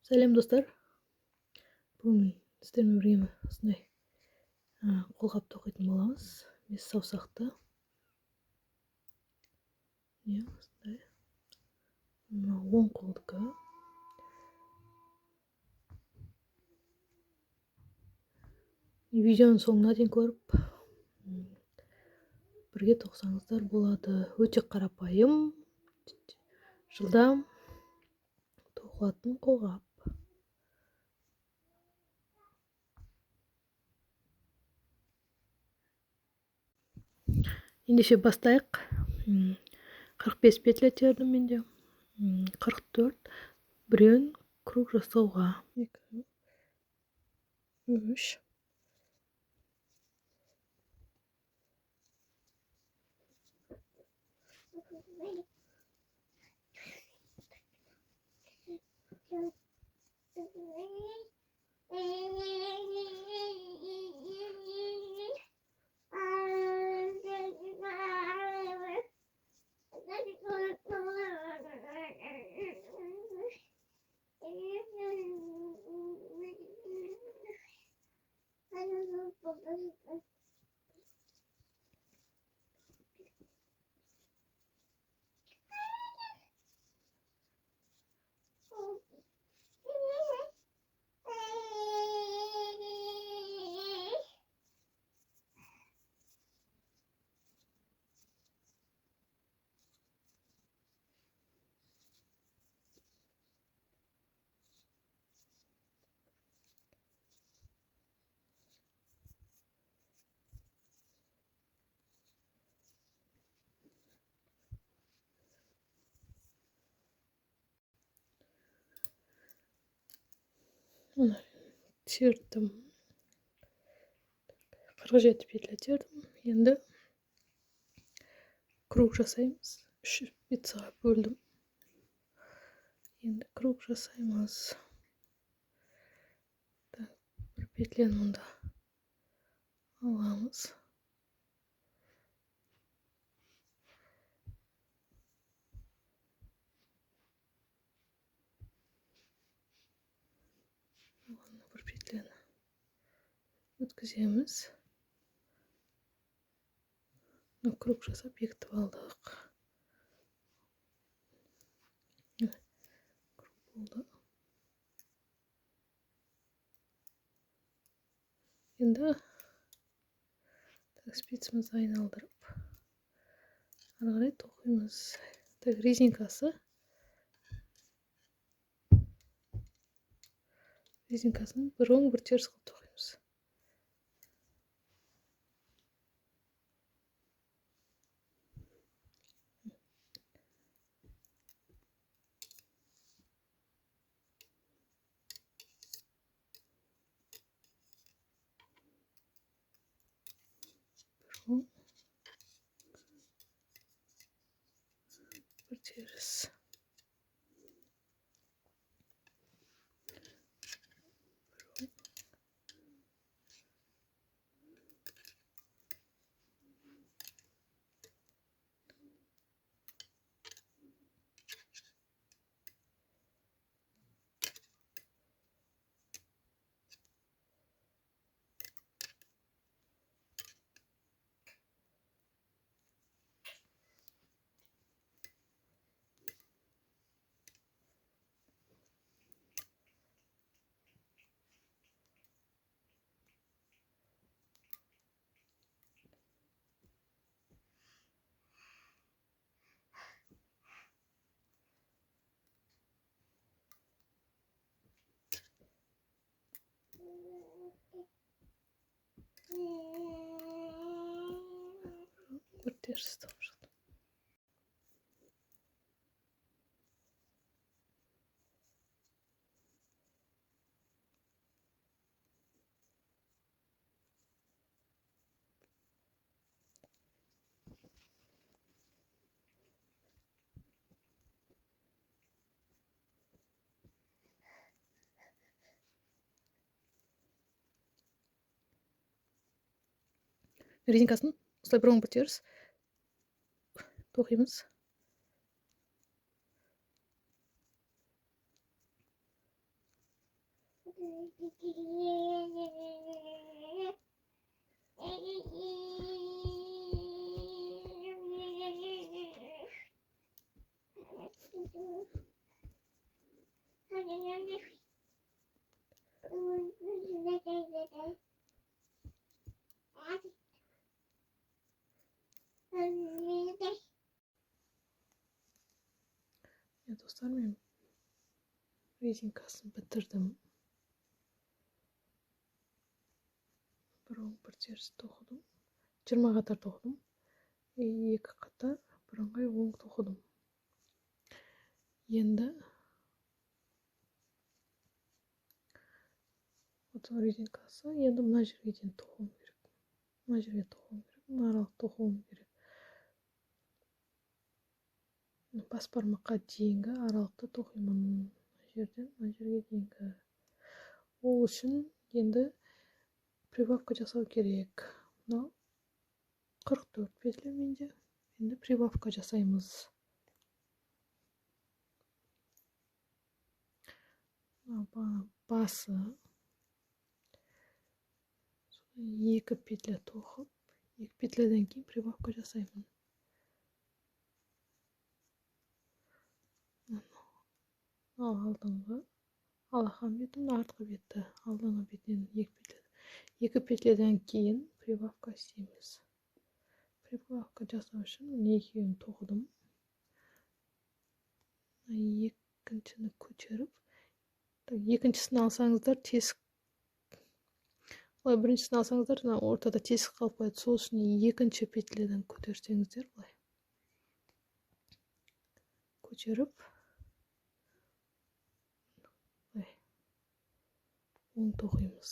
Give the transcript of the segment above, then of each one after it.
Сәлем достар. Бүгін сіздермен бірге осындай қолғапты оқитын боламыз. Бес саусақты. Осындай. Оң қолдікі. Видеоның соңына дейін көріп бірге тоқсаңыздар болады. Өте қарапайым, жылдам тоқылатын қолғап. Ендеше бастайық. 45 петля тердім менде. 44. Біреуін круг жасауға. 2, 3. Тердім. 47 петля тердім. Енді круг жасаймыз. 3 пиццаға бөлдім. Енді круг жасаймыз. Бір петляны мұнда аламыз. Бір петляны өткіземіз. Круг жасап бекітіп алдық. Круг болды. Енді спицімізді айналдырып ары қарай тоқимыз. Резинкасын бір оң бір теріс қылып тоқимыз. Бір теріс. Бір теріс тоқып шықтым. Резинкасын осылай бір оң бір теріс тоқимыз. Ya dostlar, men резинкасын бітірдім. Bir оң bir теріс тоқыдым. 20 қатар тоқыдым. Екі қатар бірыңғай оң тоқыдым. Енді осы резинкасы енді мына жерге дейін тоқуым керек. Мына жерге тоқуым керек. Мына аралық тоқуым керек. Бас бармаққа дейінгі аралықты тоқимын. Мына жерден мына жерге дейінгі. Ол үшін енді прибавка жасау керек. Мынау 44 петля менде. Енді прибавка жасаймыз. Басы 2 петля тоқып, 2 петлядан кейін прибавка жасаймын. Алдыңғы алақан бетін, артқы беті, алдыңғы бетінен 2 петля. 2 петлядан кейін прибавка істейміз. Прибавка жасау үшін екеуін тоқыдым. Екіншіні көтеріп, екіншісін алсаңыздар тесік. Олай біріншісін алсаңыздар, ортада тесік қалып қояды. Сол үшін екінші петлядан көтерсеңіздер, былай. Көтеріп, оң тоқимыз.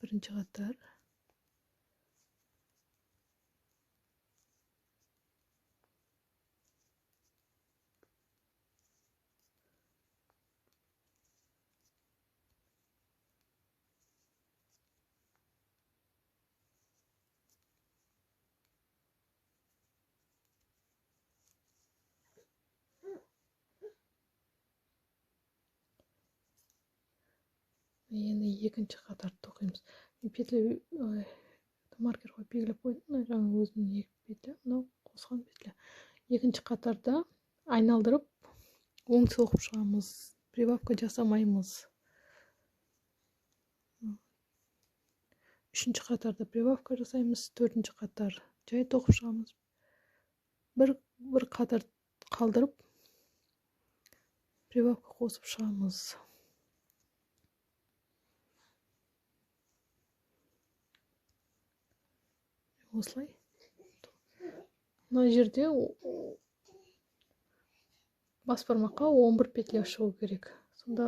Бірінші қатар. Енді екінші қатар тоқимыз. Петля маркер қойып белгілеп қойдым. Жаңа өзінің 2 петля, мынау қосқан петля. Екінші қатарда айналдырып оң соғып шығамыз. Прибавка жасамаймыз. Үшінші қатарда прибавка жасаймыз. Төртінші қатар жай тоқып шығамыз. Бір қатар қалдырып прибавка қосып шығамыз. Осылай. Мына жерде бас бармаққа 11 петля шығу керек. Сонда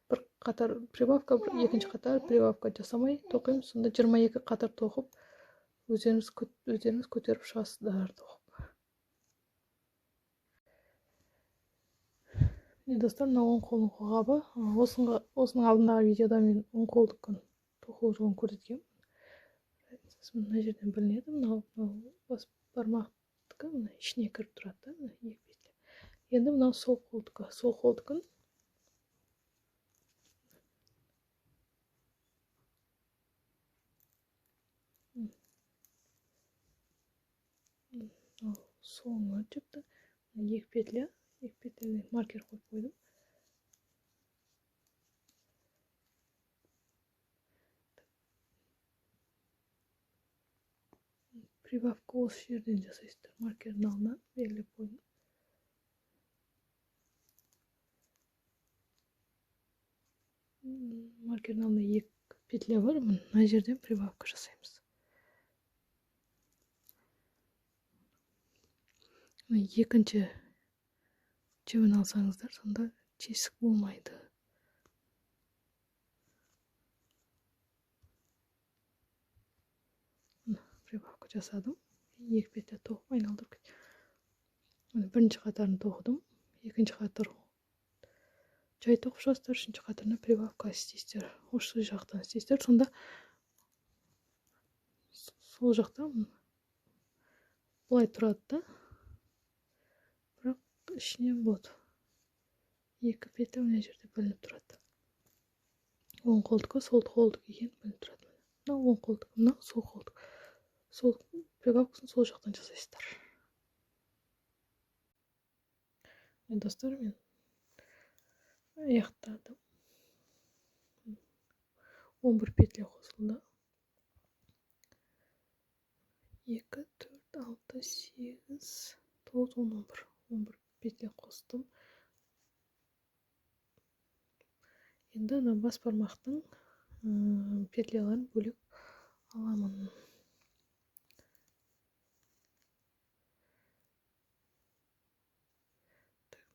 бір қатар прибавка, екінші қатар прибавка жасамай тоқимыз. Сонда 22 қатар тоқып, өздеріңіз көтеріп шығасыздар тоқып. Достар, мына оң қолдың қолғабы. Осының алдындағы видеода мен оң қолдың тоқу жолын көрсеткенмін. Мына жерден білінеді. Мынау бас бармақтікі ішіне кіріп тұрады. Енді мынау сол қолдікі. Сол қолдікін соңы жүкті. 2 петля. 2 петляны маркер қойып қойдым. Прибавка осы жерден жасайсыздар. Маркердің алдына белгілеп қойдым. Маркердің алдында 2 петля бар. Мына жерден прибавка жасаймыз. Екінші жібін алсаңыздар, сонда тесік болмайды. Прибавка жасадым. 2 петля тоқып айналдырып кетем. Бірінші қатарын тоқыдым. Екінші қатар жай тоқып шығасыздар. Үшінші қатарына прибавка істейсіздер. Осы жақтан істейсіздер. Сонда сол жақтан былай тұрады да. Бірақ ішінен вот 2 петля мына жерде білініп тұрады. Оң қолдікі, сол қолдікі екені білініп тұрады. Мынау оң қолдікі, мынау сол қолдікі. Сол прибавкасын сол жақтан жасайсыздар. Достар, мен аяқтадым. 11 петля қосылды. 2, 4, 6, 8, 9, 10, 11. 11 петля қостым. Енді бас бармақтың петляларын бөлек аламын.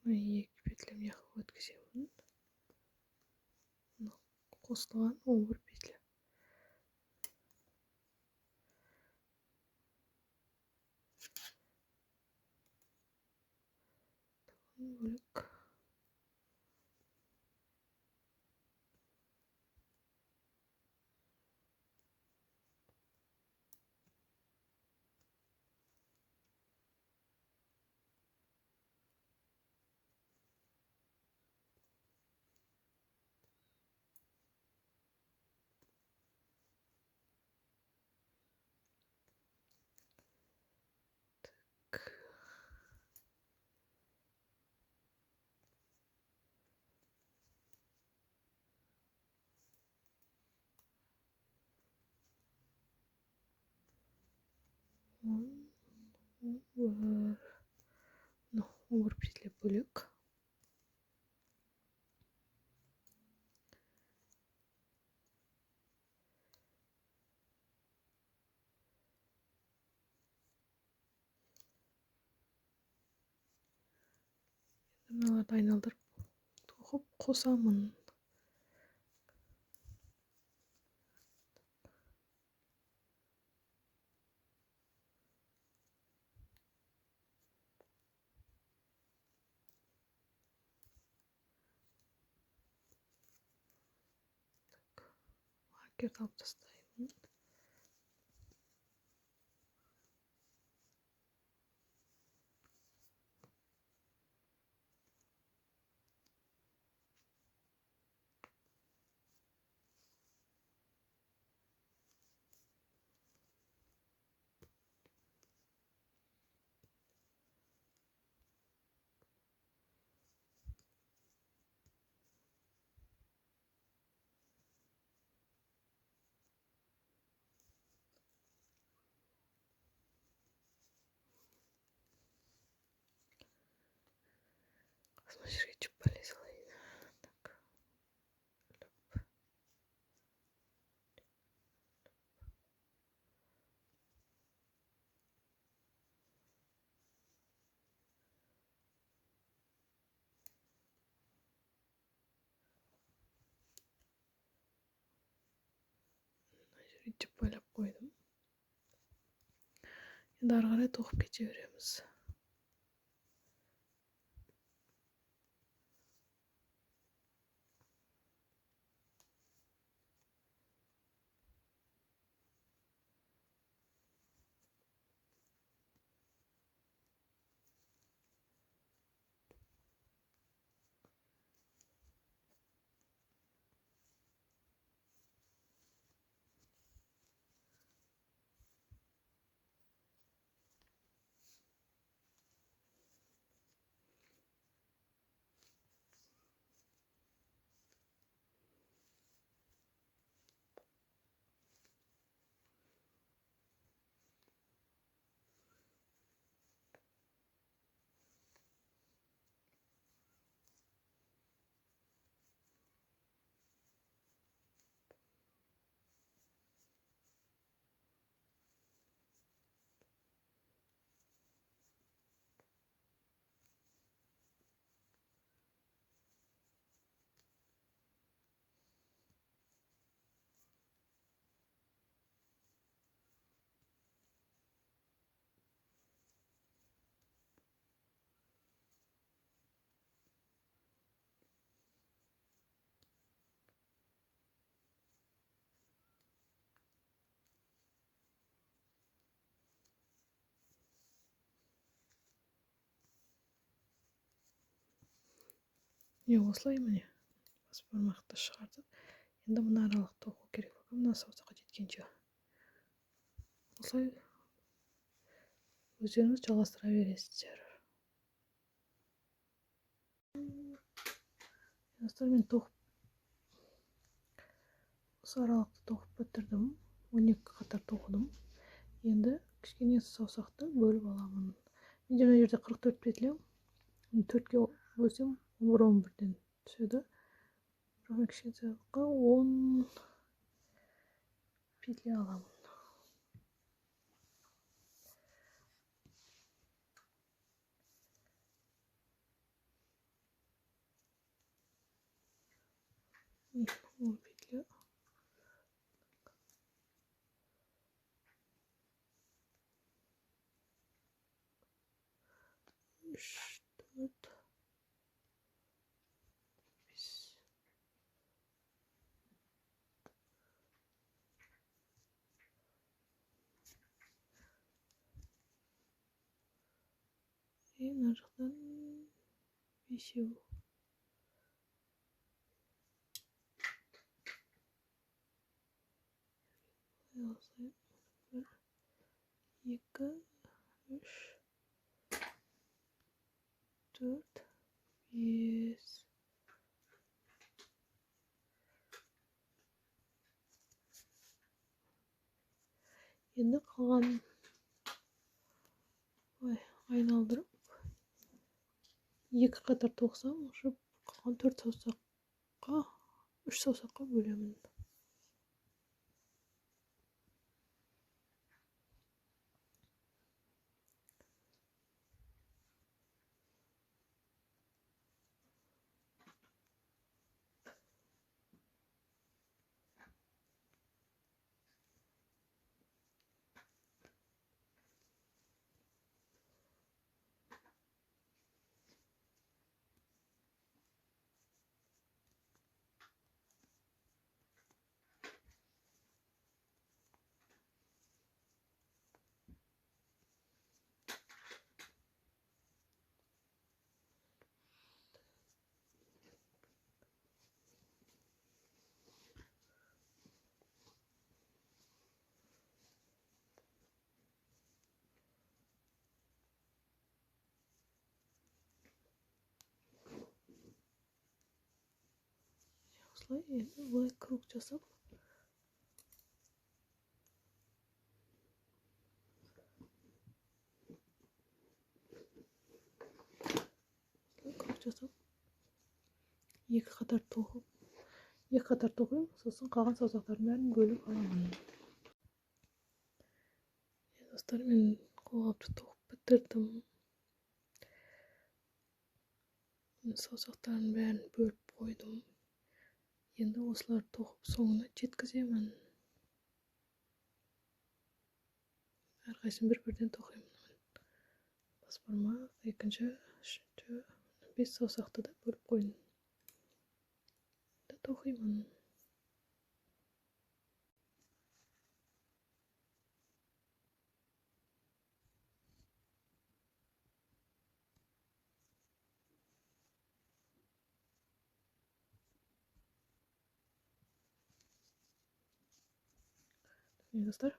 Мына 2 петля мына жаққа өткіземін. Қосылған 11 петля. Бөлек. Бір петля бөлек. Мыналарды айналдырып тоқып қосамын. Маркерді алып тастаймын. Мына жерге жүп бәле салайын. Мына жерге жүп байлап қойдым. Енді ары қарай тоқып кете береміз. осылай міне бас бармақты шығардық. Енді мына аралық тоқу керек екен, мына саусаққа жеткенше. Осылай өздеріңіз жалғастыра бересіздер. Достар, мен осы аралықты тоқып бітірдім. 12 қатар тоқыдым. Енді кішкене саусақты бөліп аламын. Менде мына жерде 44 петля. 4-ке бөлсем 11-ден түседі. Бірақ кішкене саусаққа 10 петля аламын. Он петля. Үш, төрт, бес. Мына жақтан бесеу. Осылай. 1, 2, 3, 4, 5. Енді қалған айналдырып 2 қатар тоқсам, уже қалған 4 саусаққа, 3 саусаққа бөлемін. Осылай енді былай круг жасап, екі қатар тоқимын, сосын қалған саусақтардың бәрін бөліп аламын. Достар, мен қолғапты тоқып бітірдім. Саусақтарын бәрін бөліп қойдым. Енді осылар тоқып соңына жеткіземін. Әрқайсысын бір-бірден тоқимын. Бас бармақ, екінші, үшінші, 5 саусақты да бөліп қойдым. Тоқимын. Достар,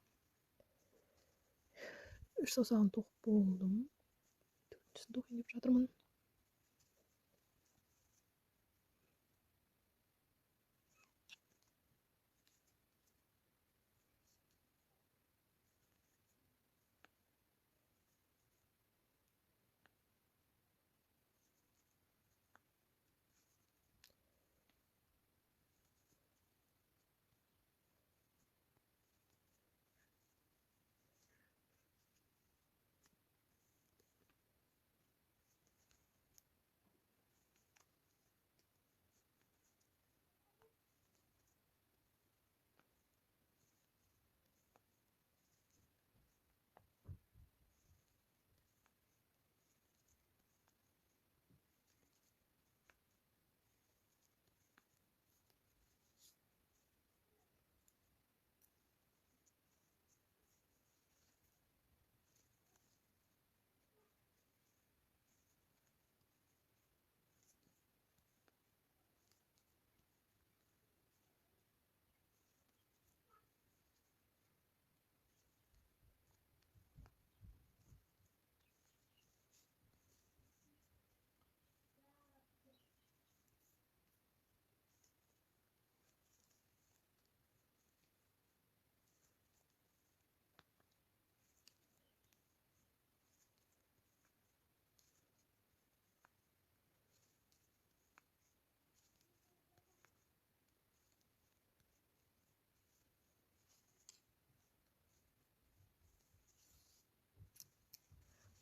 3 саусағын тоқып болдым. 4-шісін тоқайын деп жатырмын.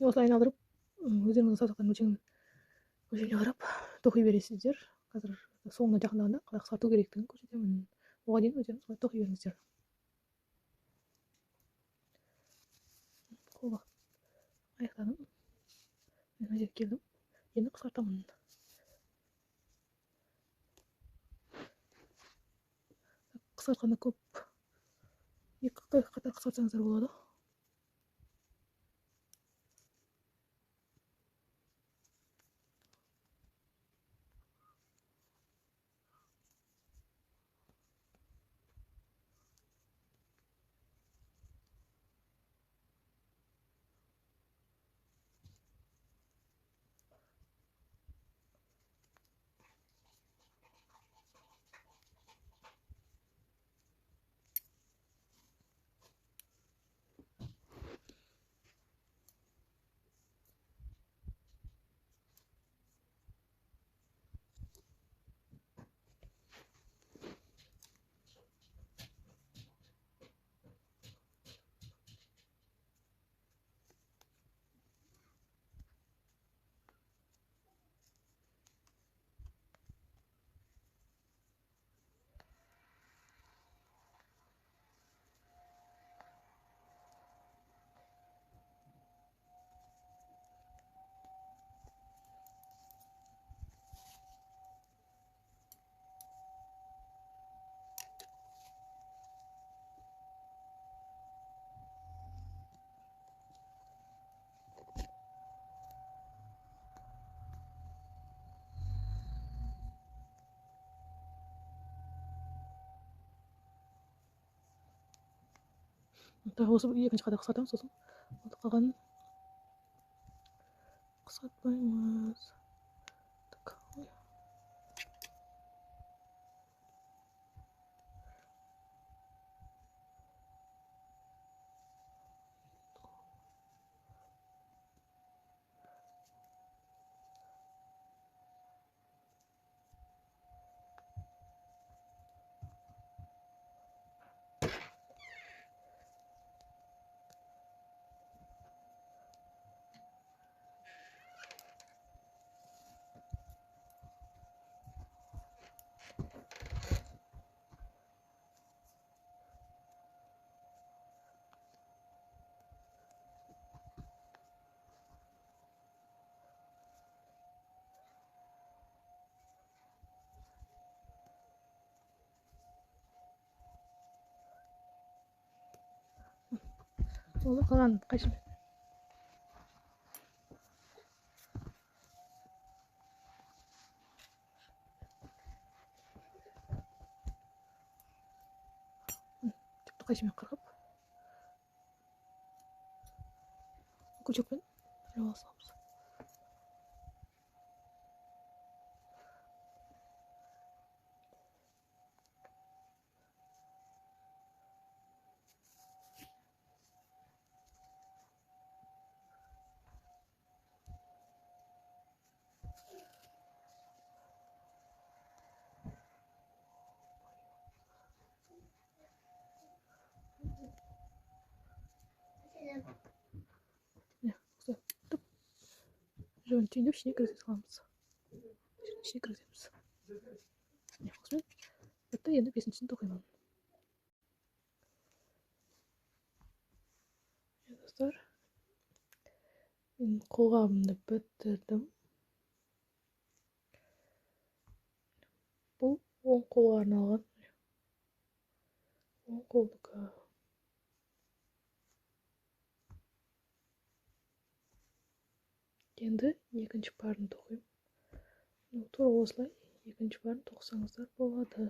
осылай айналдырып өздеріңіздің саусақтардың өлшеміне қарап тоқи бересіздер. Қазір соңына жақындағанда қалай қысқарту керектігін көрсетемін. Оған дейін өздеріңіз солай тоқи беріңіздер. Қолға аяқтадым. Мына жерге келдім. Енді қысқартамын. Қысқартқанда көп екі қатар қысқартсаңыздар болады. Тағы осы екінші қатар қысқартамыз, сосын қалғанын қысқартпаймыз. Так. Oldu, kalan kaçmış. Tüptü kaçmış kırıp. Küçükten yavaşlamız. Ya, güzel. Tıp. Жөн түйіндеп ішіне кіргізе саламыз. İçine кіргіземіз. Осымен бітті, енді бесіншісін тоқимын. Достар, мен қолғабымды бітірдім. Бұл оң қолға арналған. Оң қолдікі. Енді екінші барын тоқимын. Тура осылай екінші барын тоқсаңыздар болады.